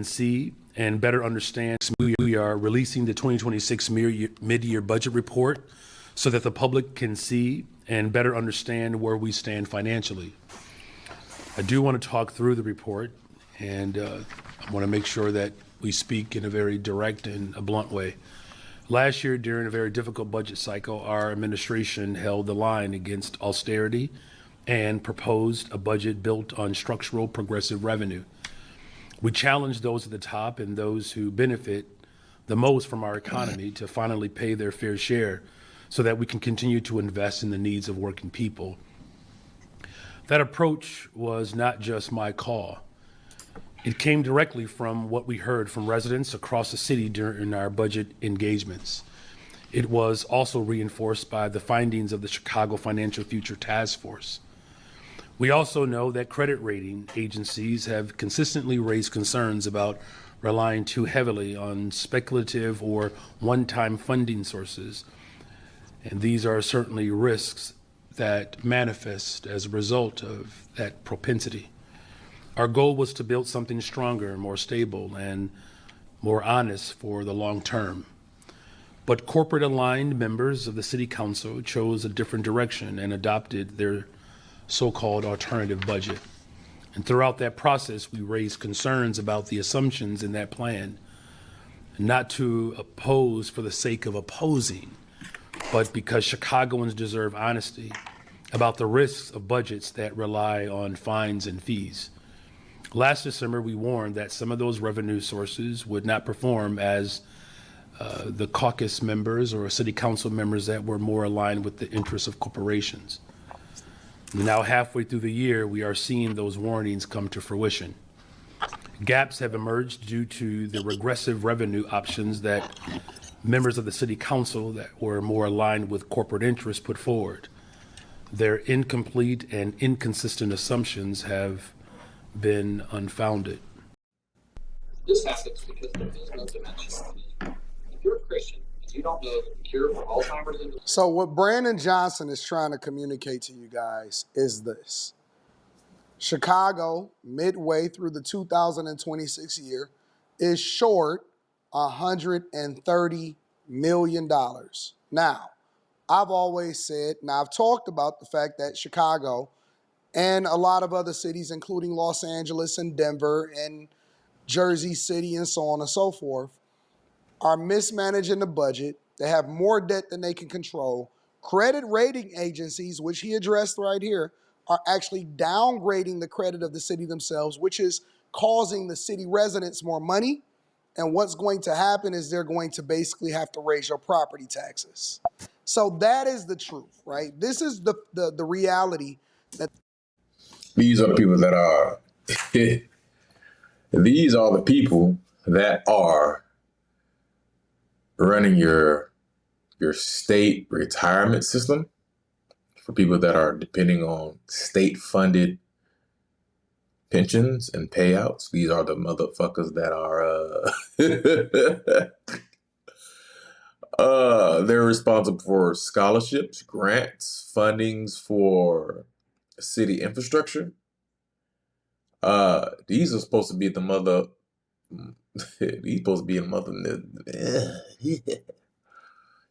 can see and better understand, we are releasing the 2026 mid-year budget report so that the public can see and better understand where we stand financially. I do want to talk through the report, and I want to make sure that we speak in a very direct and a blunt way. Last year, during a very difficult budget cycle, our administration held the line against austerity and proposed a budget built on structural progressive revenue. We challenged those at the top and those who benefit the most from our economy to finally pay their fair share so that we can continue to invest in the needs of working people. That approach was not just my call. It came directly from what we heard from residents across the city during our budget engagements. It was also reinforced by the findings of the Chicago Financial Future Task Force. We also know that credit rating agencies have consistently raised concerns about relying too heavily on speculative or one-time funding sources. And these are certainly risks that manifest as a result of that propensity. Our goal was to build something stronger, more stable, and more honest for the long term. But corporate-aligned members of the City Council chose a different direction and adopted their so-called alternative budget. And throughout that process, we raised concerns about the assumptions in that plan, not to oppose for the sake of opposing, but because Chicagoans deserve honesty about the risks of budgets that rely on fines and fees. Last December, we warned that some of those revenue sources would not perform as the caucus members or city council members that were more aligned with the interests of corporations. Now, halfway through the year, we are seeing those warnings come to fruition. Gaps have emerged due to the regressive revenue options that members of the city council that were more aligned with corporate interests put forward. Their incomplete and inconsistent assumptions have been unfounded. This happens because there is no dementia. If you're a Christian and you don't know the cure for Alzheimer's disease. So what Brandon Johnson is trying to communicate to you guys is this. Chicago, midway through the 2026 year, is short $130 million. Now, I've always said, and I've talked about the fact that Chicago and a lot of other cities, including Los Angeles and Denver and Jersey City and so on and so forth, are mismanaging the budget. They have more debt than they can control. Credit rating agencies, which he addressed right here, are actually downgrading the credit of the city themselves, which is causing the city residents more money. And what's going to happen is they're going to basically have to raise your property taxes. So that is the truth, right? This is the reality that these are the people that are these are the people that are running your state retirement system for people that are depending on state-funded pensions and payouts. These are the motherfuckers that are they're responsible for scholarships, grants, fundings for city infrastructure. These are supposed to be the mother. He's supposed to be a mother.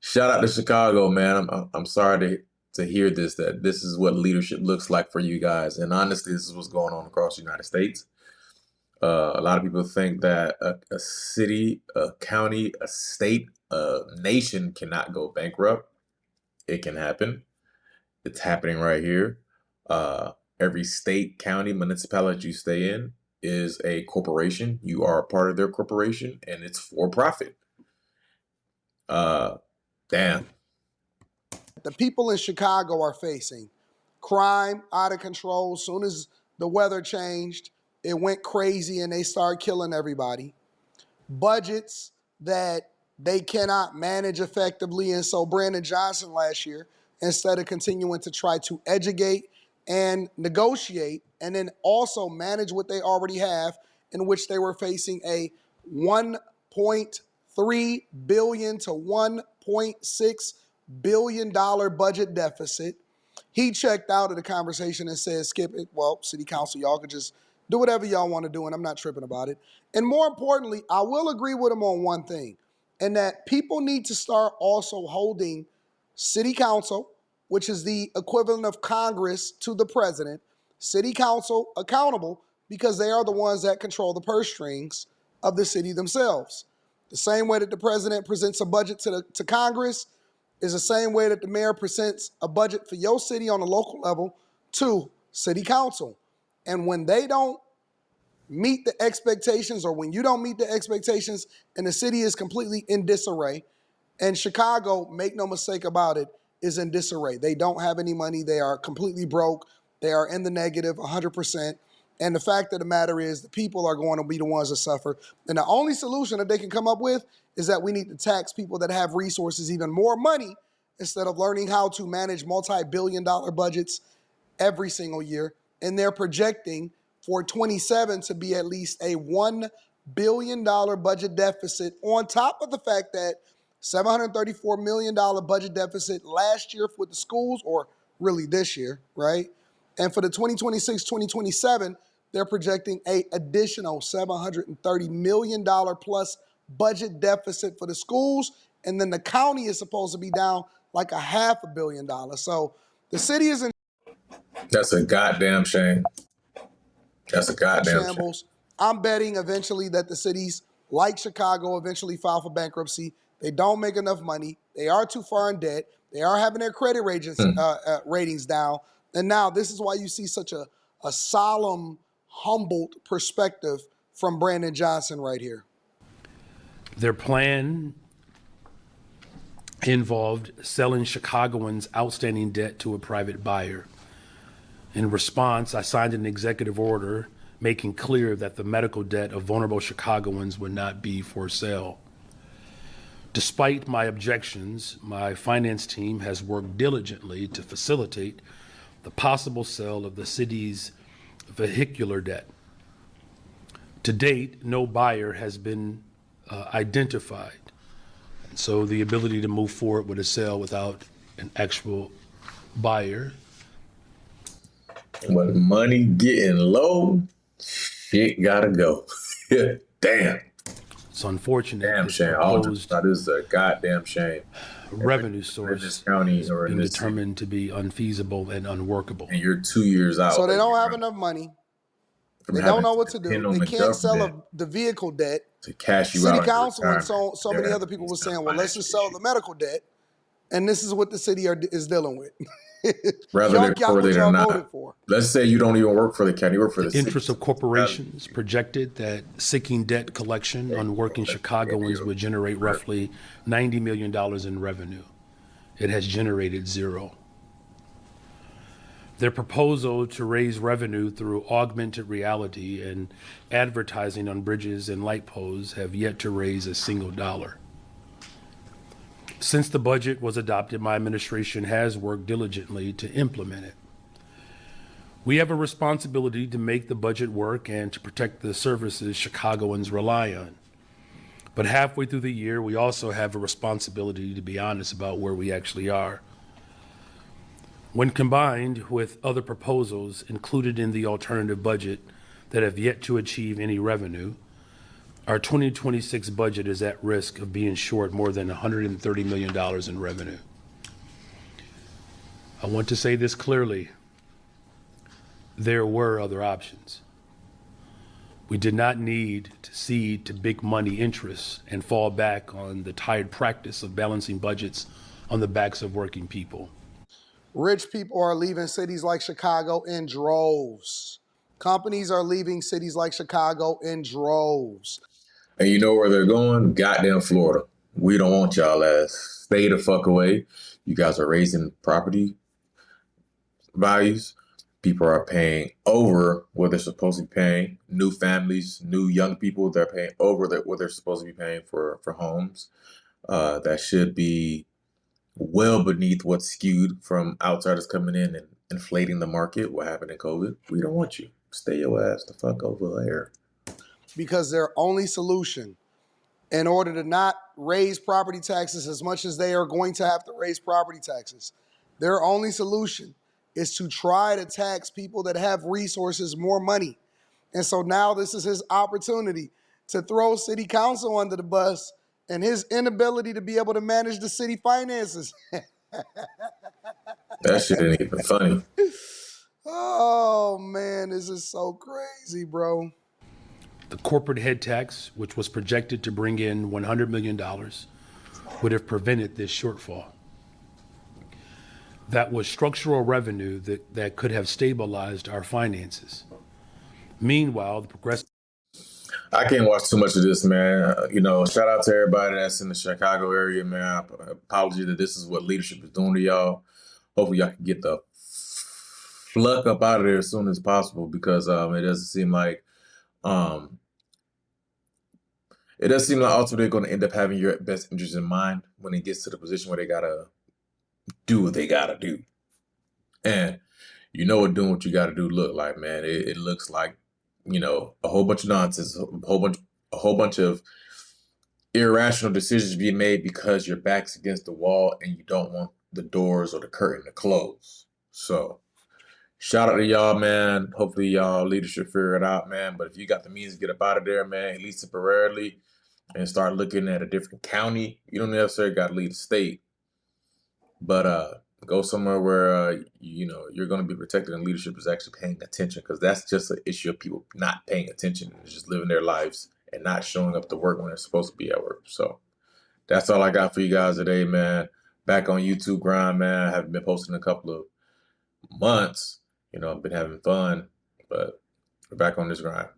Shout out to Chicago, man. I'm sorry to hear this, that this is what leadership looks like for you guys. And honestly, this is what's going on across the United States. A lot of people think that a city, a county, a state, a nation cannot go bankrupt. It can happen. It's happening right here. Every state, county, municipality you stay in is a corporation. You are a part of their corporation, and it's for profit. Damn. the people in Chicago are facing. Crime out of control. As soon as the weather changed, it went crazy and they started killing everybody. Budgets that they cannot manage effectively. And so Brandon Johnson last year, instead of continuing to try to educate and negotiate and then also manage what they already have, in which they were facing a $1.3 billion to $1.6 billion budget deficit. He checked out of the conversation and said, skip it. Well, city council, y'all could just Do whatever y'all want to do, and I'm not tripping about it. And more importantly, I will agree with him on one thing, and that people need to start also holding city council, which is the equivalent of Congress to the president, city council accountable, because they are the ones that control the purse strings of the city themselves. The same way that the president presents a budget to Congress is the same way that the mayor presents a budget for your city on a local level to city council. And when they don't meet the expectations, or when you don't meet the expectations and the city is completely in disarray, and Chicago, make no mistake about it, is in disarray. They don't have any money. They are completely broke. They are in the negative 100%. And the fact of the matter is the people are going to be the ones that suffer. And the only solution that they can come up with is that we need to tax people that have resources even more money instead of learning how to manage multi-billion-dollar budgets every single year. And they're projecting for 27 to be at least a $1 billion budget deficit, on top of the fact that $734 million budget deficit last year with the schools, or really this year, right? And for the 2026-2027, they're projecting a additional $730 million plus budget deficit for the schools. And then the county is supposed to be down like $500 million. So the city is in That's a goddamn shame. That's a goddamn shame. shambles. I'm betting eventually that the cities like Chicago eventually file for bankruptcy. They don't make enough money. They are too far in debt. They are having their credit ratings down. And now this is why you see such a solemn, humbled perspective from Brandon Johnson right here. Their plan involved selling Chicagoans' outstanding debt to a private buyer. In response, I signed an executive order making clear that the medical debt of vulnerable Chicagoans would not be for sale. Despite my objections, my finance team has worked diligently to facilitate the possible sale of the city's vehicular debt. To date, no buyer has been identified. So the ability to move forward with a sale without an actual buyer. When money getting low, shit gotta go. Damn. It's unfortunate. Damn this shame. All proposed that is a goddamn shame. revenue In source this county has or in been this determined to be unfeasible and unworkable. and you're 2 years out. So they don't have enough money. They don't know what to do. They can't sell the vehicle debt. to cash you City out. council and so many other people were saying, well, let's just sell the medical debt. And this is what the city is dealing with. Rather Y'all they're got what correlated y'all or not. voted for. Let's say you don't even work for the county, you work for the city. Interests of corporations projected that seeking debt collection on working Chicagoans would generate roughly $90 million in revenue. It has generated zero. Their proposal to raise revenue through augmented reality and advertising on bridges and light poles have yet to raise a single dollar. Since the budget was adopted, my administration has worked diligently to implement it. We have a responsibility to make the budget work and to protect the services Chicagoans rely on. But halfway through the year, we also have a responsibility to be honest about where we actually are. When combined with other proposals included in the alternative budget that have yet to achieve any revenue, our 2026 budget is at risk of being short more than $130 million in revenue. I want to say this clearly. There were other options. We did not need to cede to big money interests and fall back on the tired practice of balancing budgets on the backs of working people. Rich people are leaving cities like Chicago in droves. Companies are leaving cities like Chicago in droves. And you know where they're going? Goddamn Florida. We don't want y'all ass. Stay the fuck away. You guys are raising property values. People are paying over what they're supposed to be paying. New families, new young people, they're paying over what they're supposed to be paying for homes. That should be well beneath what's skewed from outsiders coming in and inflating the market. What happened in COVID? We don't want you. Stay your ass the fuck over there. Because their only solution, in order to not raise property taxes as much as they are going to have to raise property taxes, their only solution is to try to tax people that have resources more money. And so now this is his opportunity to throw city council under the bus and his inability to be able to manage the city finances. That shit ain't even funny. Oh man, this is so crazy, bro. The corporate head tax, which was projected to bring in $100 million, would have prevented this shortfall. That was structural revenue that could have stabilized our finances. Meanwhile, the progressive I can't watch too much of this, man. Shout out to everybody that's in the Chicago area, man. Apology that this is what leadership is doing to y'all. Hopefully, y'all can get the fluck up out of there as soon as possible, because it doesn't seem like ultimately they're going to end up having your best interest in mind when it gets to the position where they gotta do what they gotta do. And you know what doing what you gotta do look like, man. It looks like, a whole bunch of nonsense, a whole bunch of irrational decisions being made because your back's against the wall and you don't want the doors or the curtain to close. So shout out to y'all, man. Hopefully y'all leadership figure it out, man. But if you got the means to get up out of there, man, at least temporarily, and start looking at a different county. You don't necessarily got to leave the state, but go somewhere where you're going to be protected and leadership is actually paying attention, because that's just an issue of people not paying attention and just living their lives and not showing up to work when they're supposed to be at work. So that's all I got for you guys today, man. Back on YouTube grind, man. I haven't been posting in a couple of months. I've been having fun, but we're back on this grind.